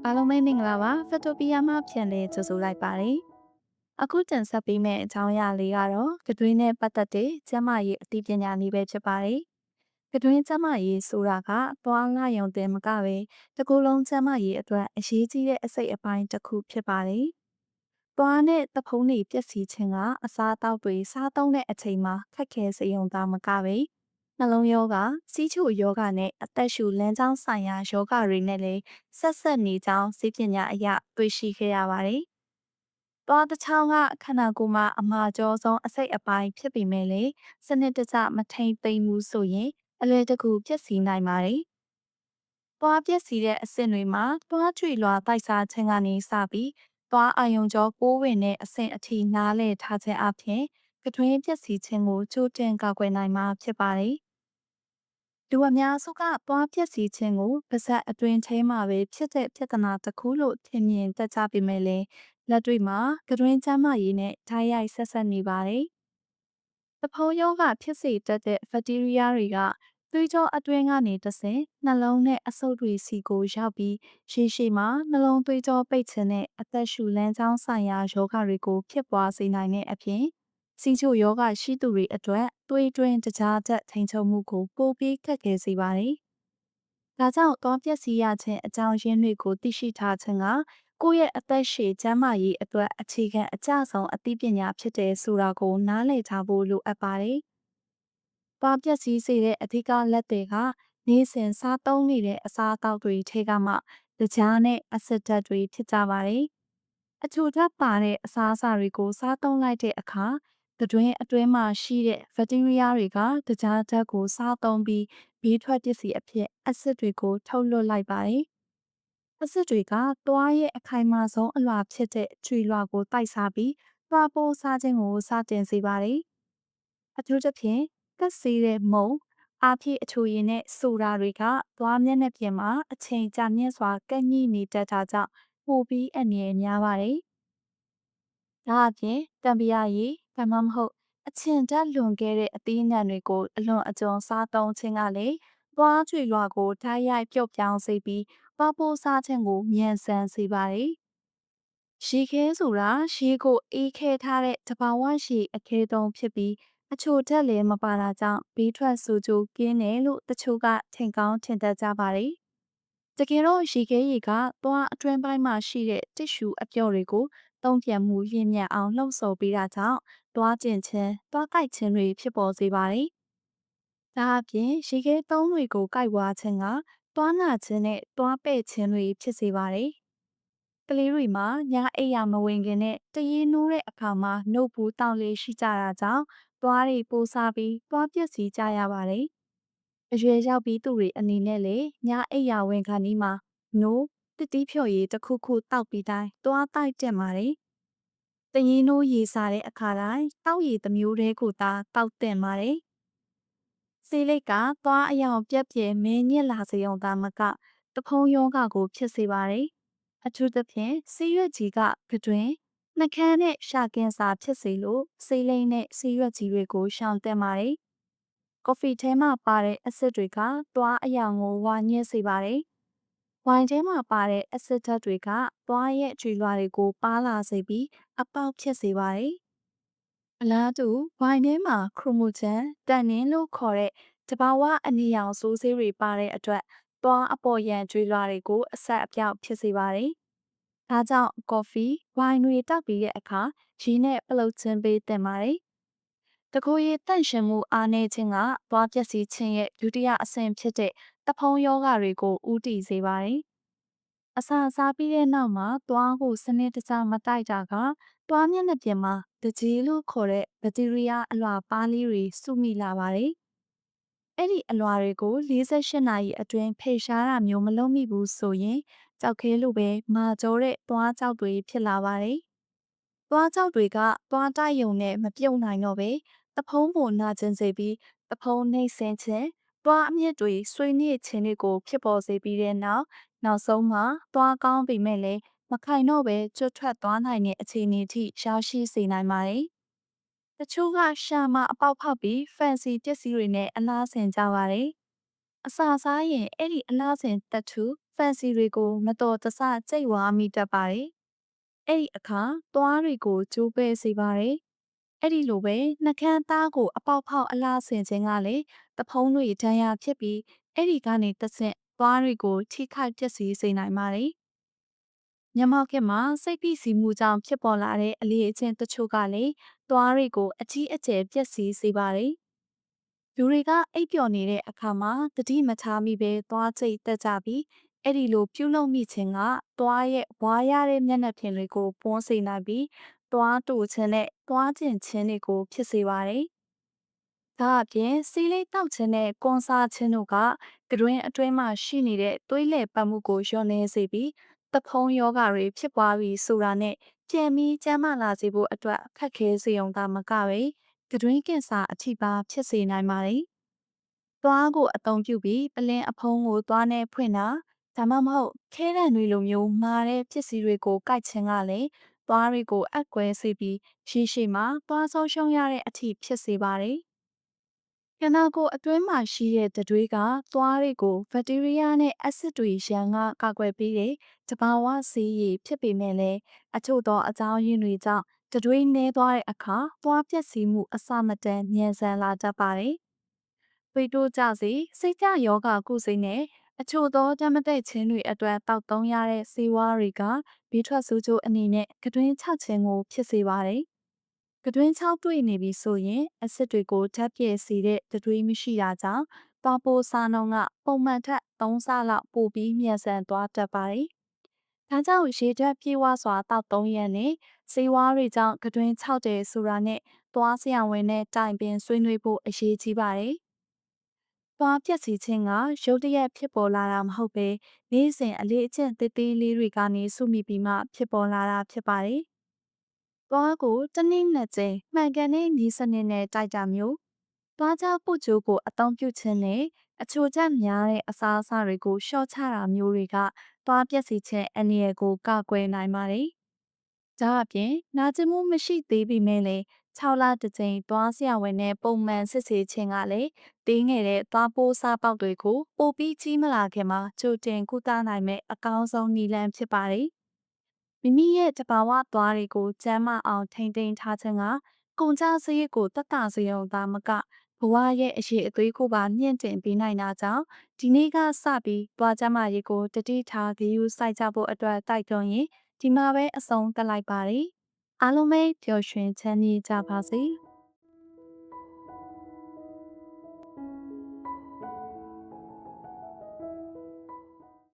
အားလုံးပဲမင်္ဂလာပါဖက်တိုပီယာမှပြန်လည်ကြိုဆိုလိုက်ပါတယ်အခုတင်ဆက်ပေးမယ့်အကြောင်းအရာလေးကတော့ကတွင်းနဲ့ပတ်သက်တဲ့ကျန်းမာရေးအသိပညာနည်းပဲဖြစ်ပါတယ်ကတွင်းကျန်းမာရေးဆိုတာကသွားငှရုံတင်မကပဲတစ်ခုလုံးကျန်းမာရေးအတွက်အရေးကြီးတဲ့အစိတ်အပိုင်းတစ်ခုဖြစ်ပါတယ်သွားနဲ့တဖုံးတွေပျက်စီးခြင်းကအစားအသောက်တွေစားသုံးတဲ့အချိန်မှာခက်ခဲစေုံသားမကပဲနှလုံးရောဂါစီးချိုယောဂါနဲ့အသက်ရှူလမ်းကြောင်းဆိုင်ရာယောဂါတွေနဲ့လည်းဆက်ဆက်နေကြောင်းစိပညာအရတွေ့ရှိခဲ့ရပါတယ်။သွားတစ်ချောင်းကခန္ဓာကိုယ်မှာအမှားကျော်ဆုံးအစိတ်အပိုင်းဖြစ်ပေမဲ့လည်းစနစ်တကျမထိန်သိမ်းမှုဆိုရင်အလွယ်တကူပျက်စီးနိုင်ပါတယ်။သွားပျက်စီးတဲ့အဆင့်တွေမှာသွားကြွေလွာတိုက်စားခြင်းကနေစပြီးသွားအာယုံကြောပိုးဝင်တဲ့အဆင့်အထိနားလည်ထားခြင်းအပြင်ကတွင်းပျက်စီးခြင်းကိုကြိုတင်ကာကွယ်နိုင်မှာဖြစ်ပါတယ်။လူအများစုကသွားပျက်စီးခြင်းကိုပါးစပ်အတွင်းထဲမှာပဲဖြစ်တဲ့ပြဿနာတစ်ခုလို့ထင်မြင်တတ်ကြပေမဲ့လည်းလက်တွေ့မှာကတွင်းကျန်းမာရေးနဲ့ဓာတ်ရိုက်ဆက်ဆက်နေပါတယ်။သဖောယောဂဖြစ်စေတတ်တဲ့ဘက်တီးရီးယားတွေကသွေးကြောအတွင်းကနေတဆင့်နှလုံးနဲ့အဆုတ်တွေစီကိုရောက်ပြီးရှေးရှေးမှာနှလုံးသွေးကြောပိတ်ခြင်းနဲ့အသက်ရှူလမ်းကြောင်းဆိုင်ရာယောဂတွေကိုဖြစ်ပွားစေနိုင်တဲ့အပြင်စီးချိုယောဂရှိသူတွေအတွက်သွေးတွင်းတကြားချက်ထိန်ချုပ်မှုကိုပိုပြီးခက်ခဲစေပါတယ်။ဒါကြောင့်သွားပျက်စီးရခြင်းအကြောင်းရင်းတွေကိုသိရှိထားခြင်းကကိုယ့်ရဲ့အသက်ရှည်ကျန်းမာရေးအတွက်အခြေခံအကျဆုံးအသိပညာဖြစ်တယ်ဆိုတာကိုနားလည်ထားဖို့လိုအပ်ပါတယ်။သွားပျက်စီးစေတဲ့အဓိကလက်တွေကနေ့စဉ်စားသုံးနေတဲ့အစားအသောက်တွေထဲကမှတကြားနဲ့အဆစ်ဓာတ်တွေဖြစ်ကြပါတယ်။အချိုဓာတ်ပါတဲ့အစားအစာတွေကိုစားသုံးလိုက်တဲ့အခါတွင်းအတွင်းမှာရှိတဲ့ဘက်တီးရီးယားတွေကတကြားဓာတ်ကိုစားသုံးပြီးဘေးထွက်ပစ္စည်းအဖြစ်အဆစ်တွေကိုထုတ်လွှတ်လိုက်ပါတယ်။အဆစ်တွေကသွားရဲ့အခိုင်အမာဆုံးအလွှာဖြစ်တဲ့ကြွေလွှာကိုတိုက်စားပြီးသွားပိုးစားခြင်းကိုစတင်စေပါတယ်။အထူးသဖြင့်ကပ်စေးတဲ့မုံအားဖြည့်အချိုရည်နဲ့ဆိုတာတွေကသွားမျက်နှာပြင်မှာအချိန်ကြာမြင့်စွာကပ်ညှိနေတတ်တာကြောင့်ပိုပြီးအန္တရာယ်များပါတယ်။ဒါအပြင်တံပရာရည်ဒါမှမဟုတ်အချင်ဓာတ်လွန်ခဲ့တဲ့အသီးအနှံတွေကိုအလွန်အကျွံစားသုံးခြင်းကလည်းသွားကြွေလွှာကိုဓာတ်ရိုက်ပြုတ်ပြောင်းစေပြီးသွားပိုးစားခြင်းကိုမြန်ဆန်စေပါတယ်။ရေခဲဆိုတာရေကိုအေးခဲထားတဲ့တဘာဝရေအခဲသုံးဖြစ်ပြီးအချိုဓာတ်လည်းမပါတာကြောင့်ဘေးထွက်ဆိုးကျိုးကင်းတယ်လို့တချို့ကထင်ကောင်းထင်တတ်ကြပါတယ်။တကယ်တော့ရေခဲရည်ကသွားအတွင်းပိုင်းမှာရှိတဲ့တစ်ရှူအပျော့တွေကိုတုံ့ပြန်မှုရင့်မြတ်အောင်လှုံ့ဆော်ပေးတာကြောင့်သွားကျင်ခြင်းသွားကိုက်ခြင်းတွေဖြစ်ပေါ်စေပါတယ်။ဒါအပြင်ရေခဲသုံးတွေကိုကိုက်ဝါခြင်းကသွားနာခြင်းနဲ့သွားပဲ့ခြင်းတွေဖြစ်စေပါတယ်။ကလေးတွေမှာညအိပ်ယာမဝင်ခင်နဲ့တရေနိုးတဲ့အခါမှာနှုတ်ဘူးတောင်းလေးရှိကြတာကြောင့်သွားတွေပိုးစားပြီးသွားပျက်စီးကြရပါတယ်။အရွယ်ရောက်ပြီးသူတွေအနေနဲ့လည်းညအိပ်ယာဝင်ခါနီးမှာနိုးတစ်တီးဖြော်ရည်တစ်ခုခုတောက်ပြီးတိုင်းသွားတိုက်တက်ပါတယ်။တရင်နိုးရေစားတဲ့အခါတိုင်းတောက်ရည်တစ်မျိုးတည်းကိုသာတောက်တင်ပါတယ်။ဆေးလိပ်ကသွားအယောင်ပြက်ပြဲမင်းညစ်လာစေအောင်သာမကတဖုံးယောဂကိုဖြစ်စေပါတယ်။အထူးသဖြင့်ဆေးရွက်ကြီးကတွင်နှကန်းနဲ့ရှာကင်စာဖြစ်စေလို့ဆေးလိပ်နဲ့ဆေးရွက်ကြီးတွေကိုရှောင်တင်ပါတယ်။ကော်ဖီထဲမှာပါတဲ့အဆစ်တွေကသွားအယောင်ကိုဝါညစ်စေပါတယ်။ဝိုင်ထဲမှာပါတဲ့အဆစ်ဓာတ်တွေကသွားရဲ့ကြွေလွှာတွေကိုပါလာစေပြီးအပေါက်ဖြစ်စေပါတယ်။အလားတူဝိုင်ထဲမှာခရိုမိုဂျန်တန်နင်းလို့ခေါ်တဲ့တဘာဝအနီရောင်စိုးဆေးတွေပါတဲ့အတွက်သွားအပေါ်ရန်ကြွေလွှာတွေကိုအဆက်အပြောက်ဖြစ်စေပါတယ်။ဒါကြောင့်ကော်ဖီဝိုင်တွေတောက်ပြီးတဲ့အခါရေနဲ့ပလုတ်ခြင်းပေးသင့်ပါတယ်။တကိုယ်ရည်တန့်ရှင်းမှုအားနည်းခြင်းကသွားပျက်စီးခြင်းရဲ့ဒုတိယအဆင့်ဖြစ်တဲ့တဖုံးယောဂတွေကိုဦးတည်စေပါတယ်။အစာစားပြီးတဲ့နောက်မှာသွားကိုစနစ်တကျမတိုက်တာကသွားမျက်နှာပြင်မှာတကြီးလို့ခေါ်တဲ့ဘက်တီးရီးယားအလွှာပါးလေးတွေစုမိလာပါတယ်။အဲ့ဒီအလွှာတွေကို48နာရီအတွင်းဖေရှားတာမျိုးမလုပ်မိဘူးဆိုရင်ကြောက်ခဲလို့ပဲမာကြောတဲ့သွားကြောက်တွေဖြစ်လာပါတယ်။သွားကြောက်တွေကသွားတိုက်ရုံနဲ့မပြုတ်နိုင်တော့ပဲတဖုံးပုံနာကျင်စေပြီးတဖုံးနှိမ့်ဆင်းခြင်းသွားအမြင့်တွေဆွေးနွေးခြင်းတွေကိုဖြစ်ပေါ်စေပြီးတဲ့နောက်ဆုံးမှာသွားကောင်းပေမဲ့လည်းမခိုင်တော့ပဲကျွတ်ထွက်သွားနိုင်တဲ့အခြေအနေထိရောက်ရှိစေနိုင်ပါတယ်။တချို့ကရှာမအပေါက်ဖောက်ပြီး fancy ပစ္စည်းတွေနဲ့အလားဆင်ကြပါတယ်။အစာစားရင်အဲ့ဒီအလားဆင်တက်ထူ ဖန်စီတွေကိုမတော်တဆကြိတ်ဝါမိတတ်ပါတယ်။အဲ့ဒီအခါသွားတွေကိုကျိုးပဲစေပါတယ်။အဲ့ဒီလိုပဲနှကန်းသားကိုအပေါက်ဖောက်အလားဆင်ခြင်းကလည်းတဖုံးတွေဒဏ်ရာဖြစ်ပြီးအဲ့ဒီကနေတဆင့်သွားတွေကိုထိခိုက်ပျက်စီးစေနိုင်ပါတယ်။မျက်မှောက်ခေတ်မှာစိတ်ဖိစီးမှုကြောင့်ဖြစ်ပေါ်လာတဲ့အလေးအကျင့်တချို့ကလည်းသွားတွေကိုအကြီးအကျယ်ပျက်စီးစေပါတယ်။လူတွေကအိပ်ပျော်နေတဲ့အခါမှာသတိမထားမိပဲသွားကျိတ်တက်ကြပြီးအဲ့ဒီလိုပြုလုပ်မိခြင်းကသွားရဲ့ဝါရတဲ့မျက်နှာပြင်တွေကိုပွန်းစေနိုင်ပြီးသွားတူခြင်းနဲ့သွားကျင်ခြင်းတွေကိုဖြစ်စေပါတယ်။ဒါအပြင်စီးလိတောက်ခြင်းနဲ့ကွန်ဆာခြင်းတို့ကတွင်အတွင်းမှာရှိနေတဲ့သွေးလှည့်ပတ်မှုကိုလျော့နေစေပြီးတဖုံးယောဂတွေဖြစ်ပွားပြီးဆိုတာနဲ့ပြန်ပြီးကျန်းမာလာစေဖို့အတွက်ခက်ခဲစေုံသာမကပဲတွင်ကင်ဆာအထိပါဖြစ်စေနိုင်ပါတယ်။သွားကိုအသုံးပြုပြီးပလင်းအဖုံးကိုသွားနဲ့ဖွင့်တာဒါမှမဟုတ်ခဲတံတွေလိုမျိုးမာတဲ့ပစ္စည်းတွေကိုကိုက်ခြင်းကလည်းသွားတွေကိုအက်ကွဲစေပြီးရှိရှိမှာသွားဆုံးရှုံးရတဲ့အထိဖြစ်စေပါတယ်။ခန္ဓာကိုယ်အတွင်းမှာရှိတဲ့တတွေးကသွားတွေကိုဘက်တီးရီးယားနဲ့အက်ဆစ်တွေရန်ကကာကွယ်ပေးတဲ့တဘာဝဆေးရည်ဖြစ်ပေမဲ့လည်းအချို့သောအကြောင်းရင်းတွေကြောင့်တတွေးနှဲသွားတဲ့အခါသွားပျက်စီးမှုအစမတန်မြန်ဆန်လာတတ်ပါတယ်။သွေးတိုးကျစေစိတ်ကြယောဂကုစိတ်နဲ့အချို့သောဓာတ်မတည့်ခြင်းတွေအတွက်တောက်သုံးရတဲ့ဆေးဝါးတွေကဘီထွက်ဆိုးကျိုးအနေနဲ့တွင်ချခြင်းကိုဖြစ်စေပါတယ်။တွင်ချောက်တွေ့နေပြီဆိုရင်အဆစ်တွေကိုဓာတ်ပြည့်စေတဲ့တွင်မရှိတာကြောင့်သွားပိုးစားနှုန်းကပုံမှန်ထက်3ဆလောက်ပိုပြီးမြန်ဆန်သွားတတ်ပါတယ်။ဒါကြောင့်ရေဓာတ်ပြေဝစွာတောက်သုံးရနဲ့ဆေးဝါးတွေကြောင့်တွင်ချောက်တယ်ဆိုတာနဲ့သွားဆရာဝန်နဲ့တိုင်ပင်ဆွေးနွေးဖို့အရေးကြီးပါတယ်။သွားပျက်စီးခြင်းကရုတ်တရက်ဖြစ်ပေါ်လာတာမဟုတ်ပဲနေ့စဉ်အလေးအကျင့်သေးသေးလေးတွေကနေစုမိပြီးမှဖြစ်ပေါ်လာတာဖြစ်ပါတယ်။သွားကိုတနည်းနှစ်ကြိမ်မှန်ကန်တဲ့ဤစနစ်နဲ့တိုက်တာမျိုးသွားကြောပုတ်ကြိုးကိုအသုံးပြုခြင်းနဲ့အချိုချက်များတဲ့အစားအစာတွေကိုရှော့ချတာမျိုးတွေကသွားပျက်စီးခြင်းအန္တရာယ်ကိုကာကွယ်နိုင်ပါတယ်။ဒါအပြင်နာကျင်မှုမရှိသေးပေမဲ့လည်း6လတစ်ကြိမ်သွားဆရာဝန်နဲ့ပုံမှန်စစ်ဆေးခြင်းကလည်းသေးငယ်တဲ့သွားပိုးစားပေါက်တွေကိုပိုပြီးကြီးမလာခင်မှာကြိုတင်ကုသနိုင်မဲ့အကောင်းဆုံးနည်းလမ်းဖြစ်ပါတယ်။မိမိရဲ့တဘာဝသွားတွေကိုကျန်းမာအောင်ထိန်းသိမ်းထားခြင်းကကုန်ကျစရိတ်ကိုသက်သာစေုံသာမကဘဝရဲ့အရေးအသွေးကိုပါမြင့်တင်ပေးနိုင်တာကြောင့်ဒီနေ့ကစပြီးသွားကျန်းမာရေးကိုတတိထားဂရုစိုက်ကြဖို့အတွက်တိုက်တွန်းရင်ဒီမှာပဲအဆုံးသတ်လိုက်ပါတယ်။အားလုံးပဲပျော်ရွှင်ချမ်းမြေ့ကြပါစေ။